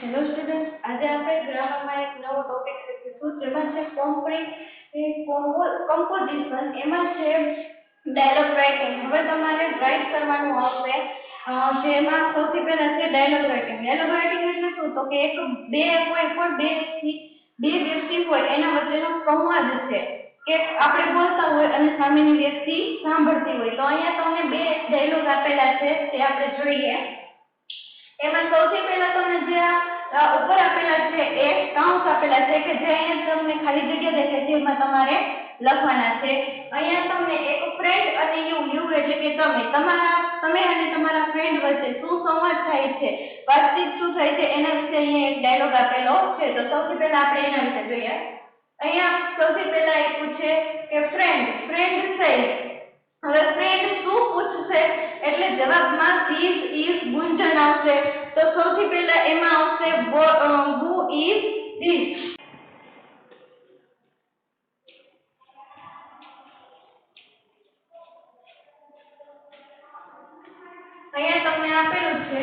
Hello student, આજે આપણે ગ્રામરમાં એક નવો ટોપિક શીખીશું જેમાં છે કમ્પોઝિશન. એમાં છે ડાયલોગ રાઇટિંગ. હવે તમારે રાઇટ કરવાનું આવશે. જેમાં સૌથી પહેલા છે ડાયલોગ રાઇટિંગ. ડાયલોગ રાઇટિંગ એટલે શું? તો કે એક કોઈ પણ બે વ્યક્તિ હોય એના વચ્ચેનો સંવાદ છે કે આપણે બોલતા હોય અને સામેની વ્યક્તિ સાંભળતી હોય. તો અહીંયા તમને બે ડાયલોગ આપેલા છે તે આપણે જોઈએ. એમાં સૌથી પહેલા તમને જે ઉપર આપેલા છે એ કાઉન્સ આપેલા છે કે જે અહીંયા તમને ખાલી જગ્યા દેખાય છે એમાં તમારે લખવાના છે. અહીંયા તમને એક ફ્રેન્ડ અને યુ એટલે કે તમે અને તમારા ફ્રેન્ડ વચ્ચે શું સંવાદ થાય છે, વાતચીત શું થાય છે એના વિશે અહીંયા એક ડાયલોગ આપેલો છે. તો સૌથી પહેલા આપણે એના વિશે જોઈએ. અહીંયા સૌથી પહેલા એ પૂછે કે ફ્રેન્ડ સે. હવે ફ્રેન્ડ શું પૂછશે એટલે જવાબમાં ધીસ ઇઝ ગુંજન આવશે. તો સૌથી પહેલા એમાં આવશે હુ ઇઝ ધીસ. અહીંયા તમને આપેલું છે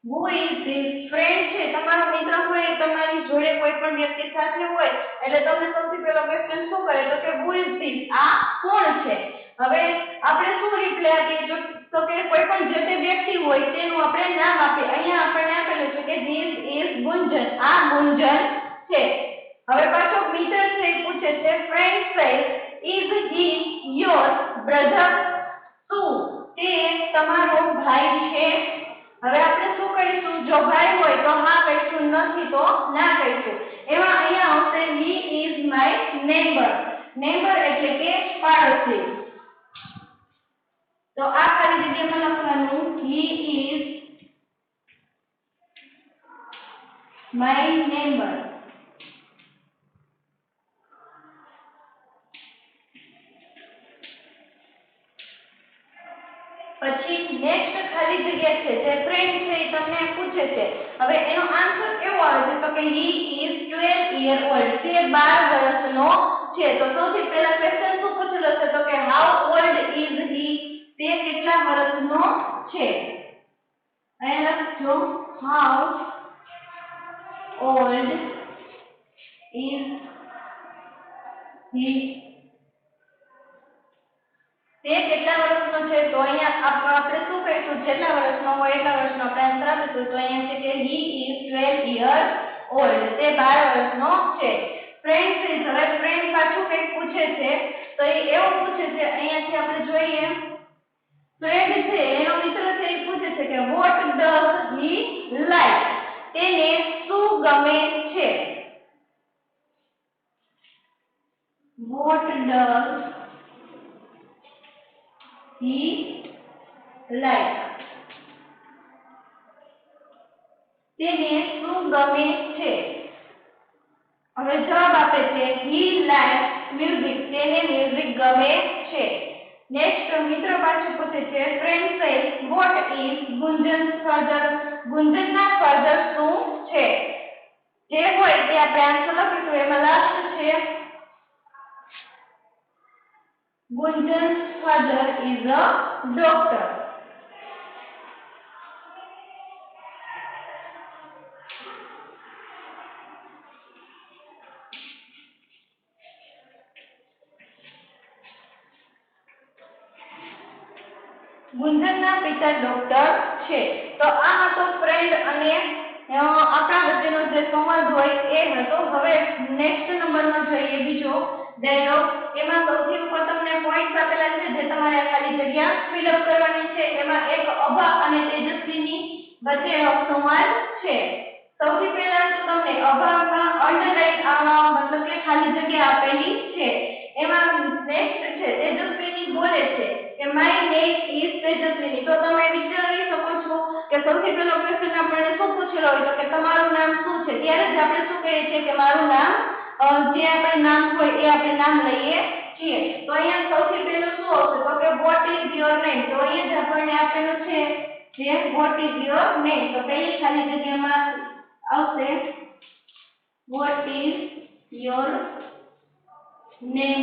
હુ ઇઝ ધીસ. ફ્રેન્ડ છે તમારો મિત્ર હોય, તમારી જોડે કોઈ પણ વ્યક્તિ સાથે હોય એટલે તમને સૌથી પહેલો ક્વેશ્ચન શું કરે તો કે હુ ઇઝ ધીસ, આ કોણ છે. હવે આપણે શું રિપ્લાય આપીએ તો કે કોઈ પણ જે તે વ્યક્તિ હોય તેનું આપણે નામ આપીએ. અહીંયા આપણને આપેલું છે કે ધીસ ઇઝ ગુંજન, આ ગુંજન છે. હવે પાછો મિત્ર છે પૂછે છે ફ્રેન્ડ સે ઇઝ હી યોર બ્રધર. શું તે તમારો ભાઈ છે. હવે આપણે શું કહીશું? જો ભાઈ હોય તો હા કહીશું, નથી તો ના કહીશું. એમાં અહીંયા આવશે he is my neighbour. Neighbour એટલે કે પાડોશી. તો આ ખાલી જગ્યામાં લખવાનું હી ઇઝ માય નેબર. પછી નેક્સ્ટ ખાલી જગ્યા છે જે ફ્રેન્ડ છે એ તમને પૂછે છે. હવે એનો આન્સર કેવો આવે છે તો કે હી ઇઝ 12 યર ઓલ્ડ. તે 12 વર્ષનો છે. તો સૌથી પહેલા ક્વેશ્ચન શું પૂછેલો છે તો કે હાઉ ઓલ્ડ ઇઝ હી. તે કેટલા વર્ષનો છે. અહીંયા લખજો હાઉ ઓલ્ડ ઇઝ હી. તે કેટલા વર્ષનો છે. તો અહીંયા આપણે શું કહીશું? જેટલા વર્ષનો હોય એટલા વર્ષનો આપણે આન્સર આપીશું. તો અહીંયા છે કે હી ઇઝ 12 યર ઓલ્ડ. તે 12 વર્ષનો છે. ફ્રેન્ડ છે. હવે ફ્રેન્ડ પાછું કંઈક પૂછે છે તો એ એવું પૂછે છે. અહીંયાથી આપણે જોઈએ ફ્રેન્ડ છે એનો મિત્ર છે એ પૂછે છે કે વોટ ડઝ હી લાઈક. તેને શું ગમે છે. What does he like. તેને શું ગમે છે. હવે જવાબ આપે છે હી લાઈક મ્યુઝિક. તેને મ્યુઝિક ગમે છે. નેક્સ્ટ મિત્ર પાછું પૂછે છે friend say what is Gunjan father. ગુંજનના ફર્ધર શું છે. જે હોય તે આપણે આન્સર લખીશું. એમાં લાસ્ટ છે ગુંજન's father is a doctor. ગુંજનના પિતા ડોક્ટર છે. તો આ હતો ફ્રેન્ડ અને આપણા વચ્ચેનો જે સંવાદ હોય એ હતો. હવે નેક્સ્ટ નંબરનો જોઈએ બીજો ડાયલોગ. એમાં સૌથી ઉપર તમને પોઈન્ટ્સ આપેલા છે જે તમારે ખાલી જગ્યા ફિલઅપ કરવાની છે. એમાં એક અભા અને તેજસ્વીની વચ્ચેનો સંવાદ છે. સૌથી પહેલા તો તમને અભામાં અંડરલાઈન મતલબ કે ખાલી જગ્યા આપેલી છે. એમાં નેક્સ્ટ છે તેજસ્વીની બોલે છે કે માય નેમ ઇઝ તેજસ્વીની. તો તમે વિચારી શકો છો કે સૌથી પહેલો ક્વેશ્ચન આપણને શું પૂછેલો હોય તો કે તમારું નામ શું છે. ત્યારે જ આપણે શું કહીએ છીએ કે મારું નામ, જે આપણે નામ હોય એ આપણે નામ લઈએ છીએ. તો અહીંયા સૌથી પહેલું શું આવશે તો કે વોટ ઇઝ યોર નેમ. તો અહીંયા જ આપણને આપેલું છે જે વોટ ઇઝ યોર નેમ. તો પહેલી ખાલી જગ્યામાં આવશે વોટ ઇઝ યોર નેમ.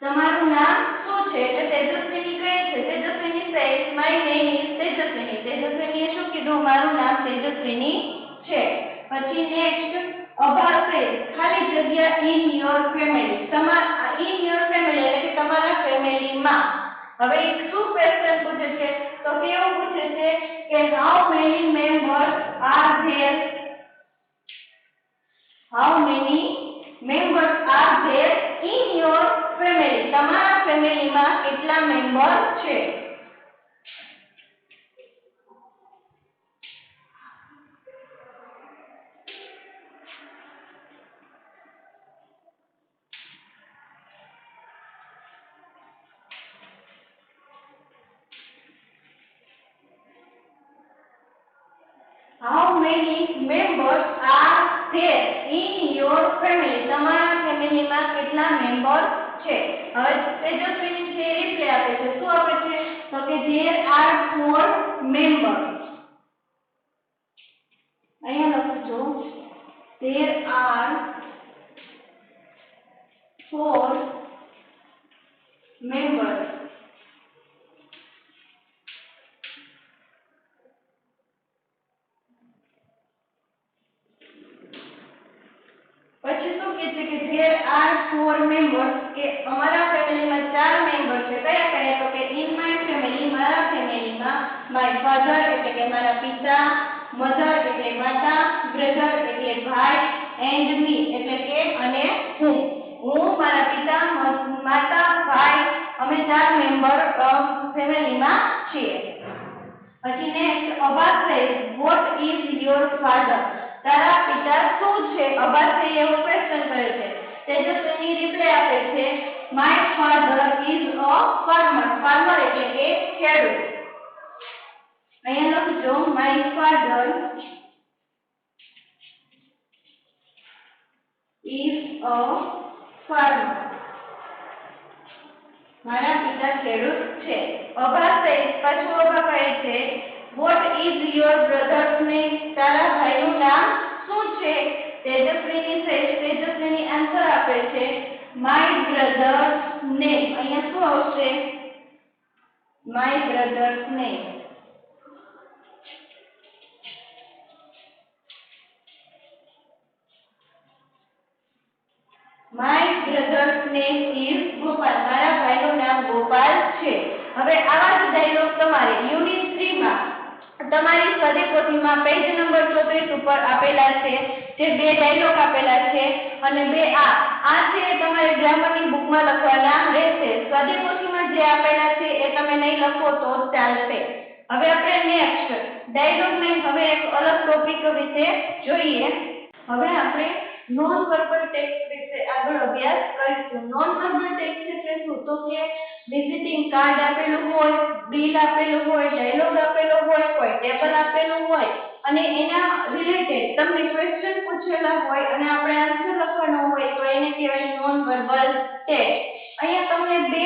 તમારું નામ શું છે? એટલે તેજસ્વીની કહે છે. તેજસ્વીની says my name is તેજસ્વીની. તેજસ્વીનીએ શું કીધું? મારું નામ તેજસ્વીની છે. પછી નેક્સ્ટ અભા says ખાલી જગ્યા in your family. in your family એટલે કે તમારા ફેમિલીમાં. હવે એક શું ક્વેશ્ચન પૂછે છે? તો કેવું પૂછે છે કે how many members are there? How many members are there in your family? તમારા ફેમિલીમાં કેટલા મેમ્બર છે? How many members are there in your family? તમારા ફેમિલીમાં કેટલા મેમ્બર છે? હવે તેજસ્વીની છે રિપ્લે આપે છે. શું આપે છે? તો કે there are 4 members. અહીંયા લખજો there are 4 members. પછી શું કહે છે કે there are 4 members કે અમારા ફેમિલીમાં 4 મેમ્બર છે. કયા કયા? તો કે in my family મારા ફેમિલીમાં my father એટલે કે મારા પિતા, mother એટલે માતા, brother એટલે ભાઈ and me એટલે કે અને હું. મારા પિતા, માતા, ભાઈ અમે 4 મેમ્બર ફેમિલીમાં છીએ. પછી next Abbas says what is your father? તારા પિતા શું છે? અબાસ એવું ક્વેશ્ચન કરે છે. તેજસ્વીની રિપ્લે આપે છે my father is a farmer. farmer એટલે કે ખેડૂત. અહીંયા લખજો my father is a farmer. મારા પિતા ખેડૂત છે. અભા says પાછું અભા કહે છે what is your brother's name? તારા ભાઈનું નામ શું છે? તેજસ્વીની says તેજસ્વીની આન્સર આપે છે my brother's name. અહીંયા શું આવશે? my brother's name. My brother's name is Gopal. મારા ભાઈનું નામ ગોપાલ છે. હવે આવા જ ડાયલોગ તમારે યુનિટ 3 માં તમારી સ્ટડી પોથીમાં પેજ નંબર 34 ઉપર આપેલા છે. જે બે ડાયલોગ આપેલા છે અને બે આ છે તમારે ગ્રામરની બુકમાં લખવાના રહેશે. સ્ટડી પોથીમાં જે આપેલા છે એ તમે નહીં લખો તો ચાલશે. હવે આપણે નેક્સ્ટ ડાયલોગને હવે એક અલગ ટોપિક વિશે જોઈએ. હવે આપણે નોન વર્બલ ટેક્સ્ટ વિશે આગળ અભ્યાસ કરીશું. નોન વર્બલ ટેક્સ્ટ એટલે શું? તો કે વિઝિટિંગ કાર્ડ આપેલું હોય, બિલ આપેલું હોય, ડાયલોગ આપેલો હોય, કોઈ ટેબલ આપેલું હોય અને એના રિલેટેડ તમને ક્વેશ્ચન પૂછેલા હોય અને આપણે આન્સર લખવાનો હોય તો એને કહેવાય નોન વર્બલ ટેક્સ્ટ. અહીંયા તમને બે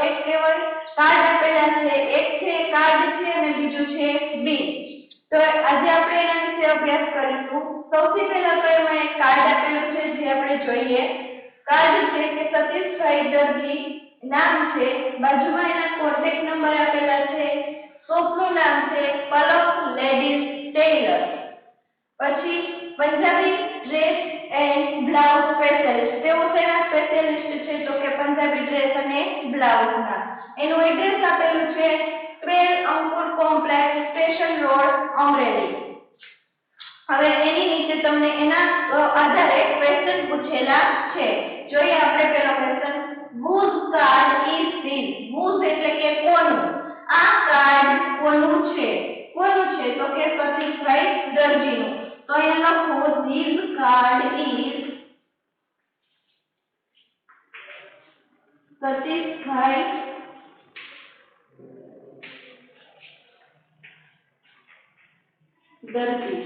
એક કહેવાય કાર્ડ આપેલા છે. એક છે કાર્ડ છે અને બીજું છે બિલ. તો આજે આપણે એના વિશે અભ્યાસ કરીશું. સૌથી પહેલા તો એમાં એક કાર્ડ આપેલું છે જે આપણે જોઈએ. કાર્ડ છે કે સતીશભાઈ દરજી નામ છે, બાજુમાં એના કોન્ટેક્ટ નંબર આપેલા છે, શોપનું નામ છે પલક લેડીઝ ટેલર. પછી Punjabi dress and blouse specialist. તેઓ તેના સ્પેશિયલિસ્ટ છે તો કે પંજાબી ડ્રેસ અને બ્લાઉઝના. એનું એડ્રેસ આપેલું છે 12 અંકુર કોમ્પ્લેક્સ, સ્ટેશન રોડ, અમરેલી. હવે એની નીચે તમને એના આધારે ક્વેશ્ચન પૂછેલા છે. જોઈએ આપણે પહેલો question whose card is this? whose એટલે કે કોનું. આ કાર્ડ કોનું છે? કોનું છે? તો કે સતીશભાઈ દરજીનું. તો અહીંયા લખો this card is સતીશભાઈ દરજી.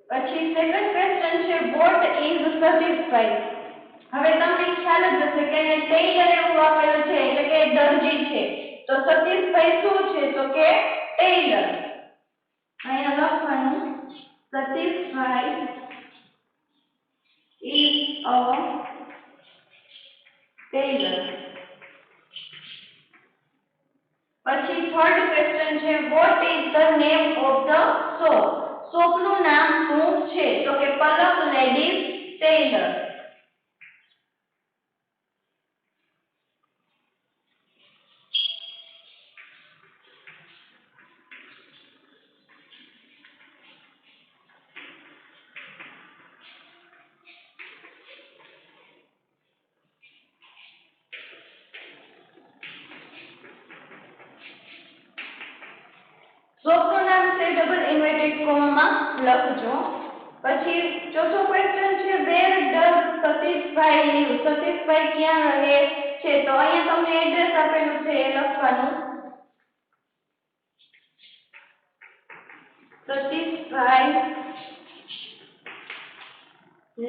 પછી સેકન્ડ ક્વેશ્ચન છે what is સતીશભાઈ? હવે તમને ખ્યાલ જ હશે કે એને ટેલર એવું આપેલું છે એટલે કે દરજી છે. તો સતીશભાઈ શું છે? તો કે ટેલર. અહીંયા લખવાનું સતીશભાઈ is a tailor. પછી થર્ડ ક્વેશ્ચન છે what is the name of the shop? Shop નું નામ શું છે? તો કે પલક લેડીઝ ટેલર. શોપ નું નામ છે ડબલ ઇન્વર્ટેડ કોમામાં લખજો. પછી ચોથો ક્વેશ્ચન છે where does Satishbhai live? Satishbhai ક્યાં રહે છે? તો અહીંયા તમને એડ્રેસ આપેલું છે એ લખવાનું. Satishbhai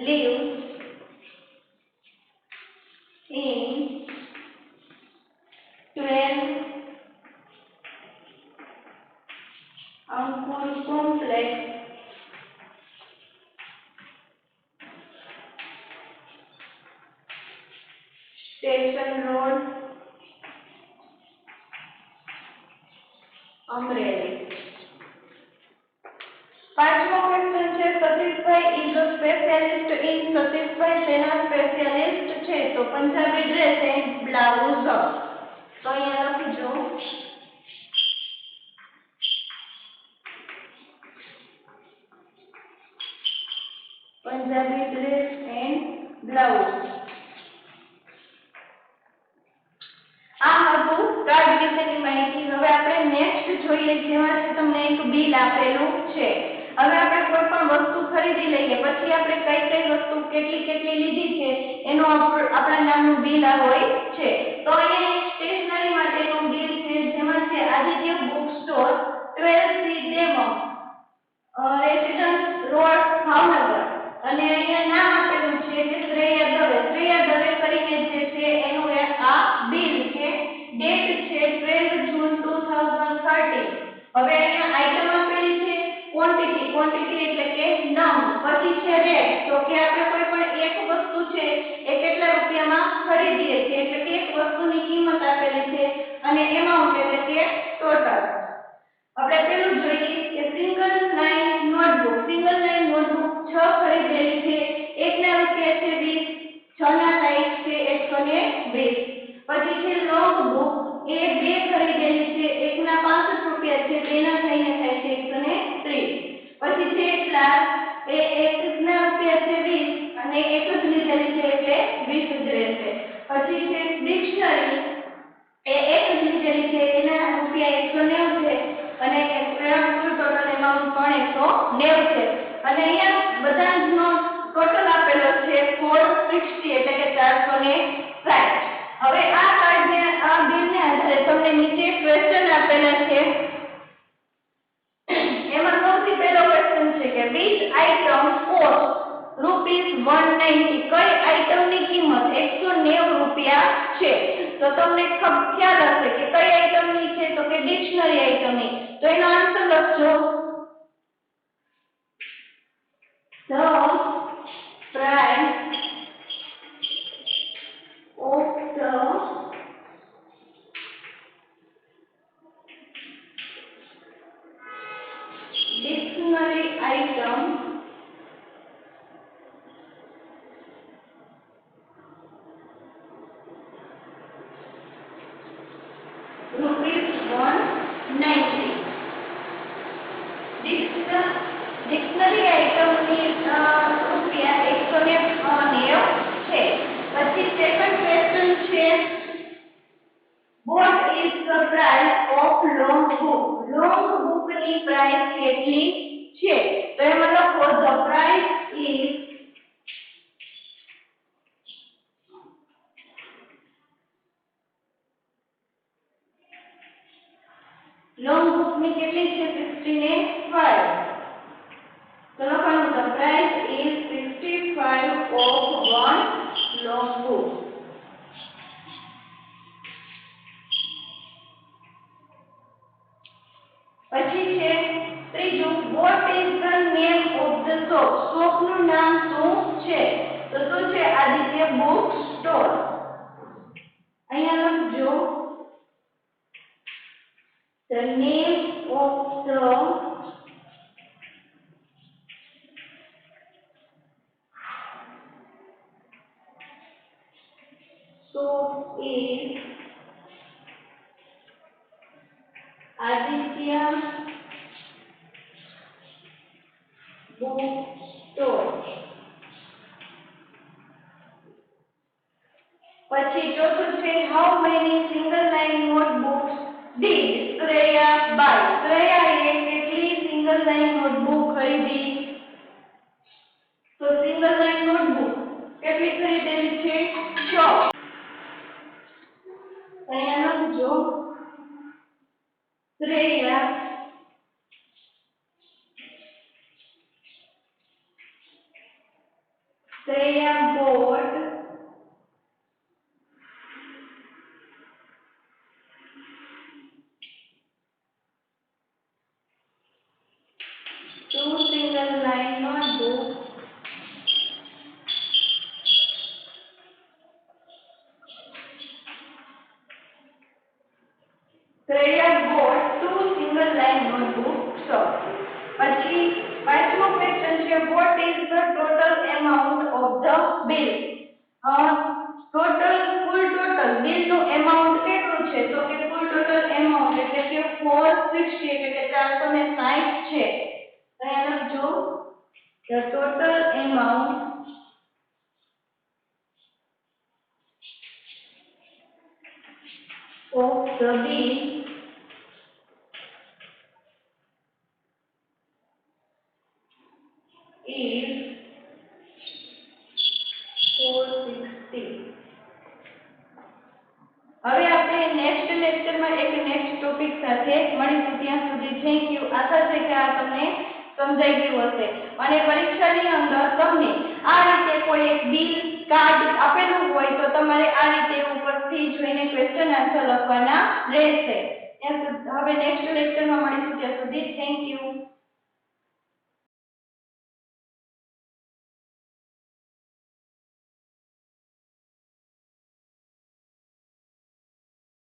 lives in 12 Ankur complex, station road, Amreli. પાંચમો ક્વેશ્ચન છે Satishbhai is a specialist in. Satishbhai શેના સ્પેશિયાલિસ્ટ છે? તો પંજાબી ડ્રેસ એન્ડ બ્લાઉઝ. તો અહીંયા લખજો પંજાબી ડ્રેસ એન્ડ બ્લાઉઝ. આ હતું કાર્ડ વિશેની માહિતી. હવે આપણે નેક્સ્ટ જોઈએ જેમાં તમને એક બિલ આપેલું છે. હવે આપણે કોઈ પણ વસ્તુ ખરીદી લઈએ પછી આપણે કઈ કઈ વસ્તુ કેટલી કેટલી લીધી છે એનો આપણા નામનું બિલ હોય છે. તો અહીંયા એક સ્ટેશનરી માટેનું બિલ છે જેમાં છે Aditya book store 12C demo residence road Bhavnagar અને અહીંયા નામ આપેલું છે કે શ્રેયા દવે. શ્રેયા દવે કરીને જે છે એનું આ બિલ છે. ડેટ છે 12 જૂન 2013. હવે અહીંયા આઈટમ આપેલી છે ક્વોન્ટિટી. ક્વોન્ટિટી એટલે કે નંગ. પછી છે રેટ. તો કે આપણે કોઈ પણ એક વસ્તુ છે એ કેટલા રૂપિયામાં ખરીદીએ છીએ એટલે કે એક વસ્તુની કિંમત આપેલી છે અને એમાઉન્ટ એટલે કે ટોટલ. આપણે પેલું જોઈએ કે single line notebook. Single line notebook 6 ખરીદેલી છે. એકના રૂપિયા છે 20, 6 ના સાઈઝ છે 120. પછી છે લોંગ બુક એ 2 ખરીદેલી છે. એકના 65 રૂપિયા છે, બેના થઈને થાય છે 130. પછી છે ક્લાસ એ એકના રૂપિયા છે 20 અને એક જ લીધેલી છે એટલે 20 જ રહેશે. પછી છે ડિક્શનરી એ એક જ લીધેલી છે એના રૂપિયા 190 છે અને કુલ ટોટલ એમાઉન્ટ પણ 190 છે. અને અહીંયા બધાનો ટોટલ આપેલો છે 460 એટલે કે 460. હવે આ કાર્ડને આ બિલને આધારે તમને નીચે ક્વેશ્ચન આપેલા છે. એમાં સૌથી પહેલો ક્વેશ્ચન છે કે which item cost ₹190? કઈ આઇટમની કિંમત 190 રૂપિયા છે? તો તમને ખ્યાલ હશે કે કઈ આઇટમની છે? તો કે ડિક્શનરી આઇટમની. તો એનો આન્સર લખજો the price of the dictionary item ₹190. Dictionary આઇટમની રૂપિયા 190 છે. પછી સેકન્ડ ક્વેશ્ચન છે what is the price of long book? long book ની પ્રાઇસ કેટલી છે? તો એમાં લખો the price is long book ની કેટલી છે? 65. તો લખવાનું the price is 65 of one long book. પછી છે ત્રીજું what is the name So is Aditya bookstore. પછી ચોથું છે how many single line notebooks did Shreya buy? શ્રેયાએ કેટલી સિંગલ લાઈન નોટબુક ખરીદી? તો સિંગલ લાઈન નોટબુક કેટલી ખરીદેલી છે? 6. અહીંયા લખજો Shreya bought 2 single line notebooks Shreya bought 2 single line notebooks. પછી પાંચમો ક્વેશ્ચન છે what is the total amount of the bill? Total bill નું એમાઉન્ટ કેટલું છે? તો કે કુલ ટોટલ એમાઉન્ટ એટલે કે 460 એટલે કે 460 છે. તો અહીંયા લખજો the total amount of the bill is 460. હવે આપણે નેક્સ્ટ લેક્ચરમાં એક નેક્સ્ટ ટોપિક સાથે મળીશું. ત્યાં સુધી થેન્ક યુ. આશા છે કે આ તમને સમજાઈ ગયું હશે અને પરીક્ષાની અંદર તમને આ રીતે કોઈ એક બિલ કાર્ડ આપેલું હોય તો તમારે આ રીતે ઉપરથી જોઈને ક્વેશ્ચન આન્સર લખવાના રહેશે. હવે નેક્સ્ટ લેક્ચર